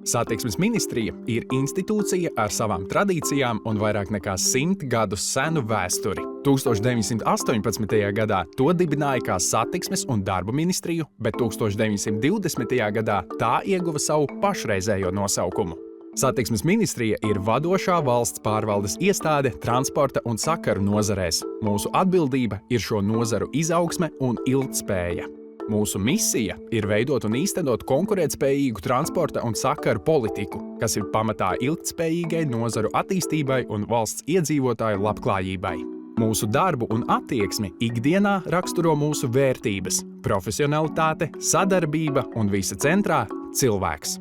Satiksmes ministrija ir institūcija ar savām tradīcijām un vairāk nekā 100 gadus senu vēsturi. 1918. gadā to dibināja kā Satiksmes un darba ministriju, bet 1920. gadā tā ieguva savu pašreizējo nosaukumu. Satiksmes ministrija ir vadošā valsts pārvaldes iestāde transporta un sakaru nozarēs. Mūsu atbildība ir šo nozaru izaugsme un ilgtspēja. Mūsu misija ir veidot un īstenot konkurētspējīgu transporta un sakaru politiku, kas ir pamatā ilgtspējīgai nozaru attīstībai un valsts iedzīvotāju labklājībai. Mūsu darbu un attieksmi ikdienā raksturo mūsu vērtības – profesionalitāte, sadarbība un visa centrā – cilvēks.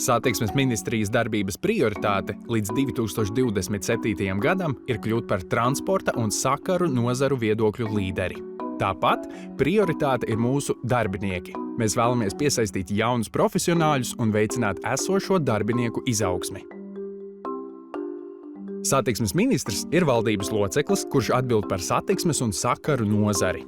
Satiksmes ministrijas darbības prioritāte līdz 2027. gadam ir kļūt par transporta un sakaru nozaru viedokļu līderi. Tāpat prioritāte ir mūsu darbinieki. Mēs vēlamies piesaistīt jaunus profesionāļus un veicināt esošo darbinieku izaugsmi. Satiksmes ministrs ir valdības loceklis, kurš atbild par satiksmes un sakaru nozari.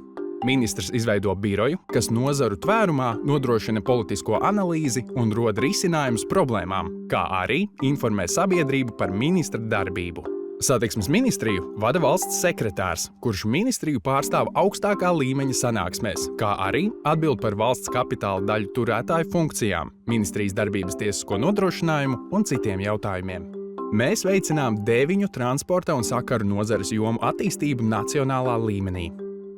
Ministrs izveido biroju, kas nozaru tvērumā nodrošina politisko analīzi un rod risinājumus problēmām, kā arī informē sabiedrību par ministra darbību. Satiksmes ministriju vada valsts sekretārs, kurš ministriju pārstāv augstākā līmeņa sanāksmēs, kā arī atbild par valsts kapitāla daļu turētāju funkcijām, ministrijas darbības tiesisko nodrošinājumu un citiem jautājumiem. Mēs veicinām 9 transporta un sakaru nozares jomu attīstību nacionālā līmenī.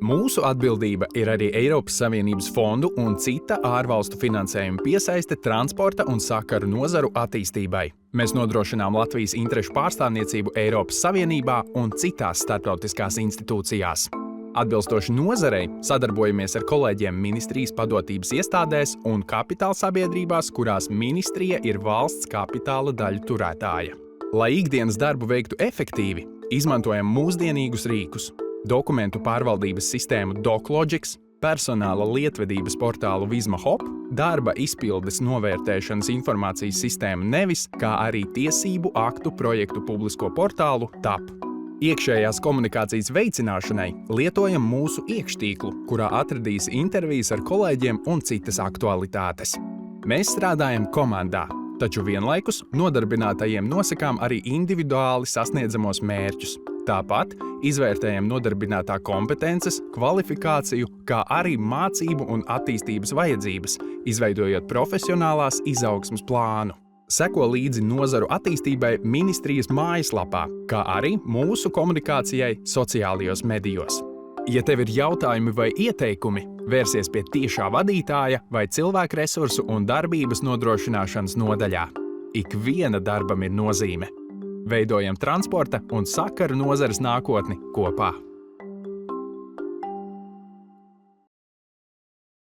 Mūsu atbildība ir arī Eiropas Savienības fondu un cita ārvalstu finansējuma piesaiste transporta un sakaru nozaru attīstībai. Mēs nodrošinām Latvijas interešu pārstāvniecību Eiropas Savienībā un citās starptautiskās institūcijās. Atbilstoši nozarei sadarbojamies ar kolēģiem ministrijas padotības iestādēs un kapitāla sabiedrībās, kurās ministrija ir valsts kapitāla daļu turētāja. Lai ikdienas darbu veiktu efektīvi, izmantojam mūsdienīgus rīkus. Dokumentu pārvaldības sistēmu DocLogix, personāla lietvedības portālu VizmaHop, darba izpildes novērtēšanas informācijas sistēmu Nevis, kā arī tiesību aktu projektu publisko portālu TAP. Iekšējās komunikācijas veicināšanai lietojam mūsu iekštīklu, kurā atradīs intervijas ar kolēģiem un citas aktualitātes. Mēs strādājam komandā, taču vienlaikus nodarbinātajiem nosakām arī individuāli sasniedzamos mērķus. Tāpat izvērtējam nodarbinātā kompetences, kvalifikāciju, kā arī mācību un attīstības vajadzības, izveidojot profesionālās izaugsmes plānu. Seko līdzi nozaru attīstībai ministrijas mājaslapā, kā arī mūsu komunikācijai sociālajos medijos. Ja tev ir jautājumi vai ieteikumi, vērsies pie tiešā vadītāja vai cilvēku resursu un darbības nodrošināšanas nodaļā. Ikviena darbam ir nozīme. Veidojam transporta un sakaru nozares nākotni kopā.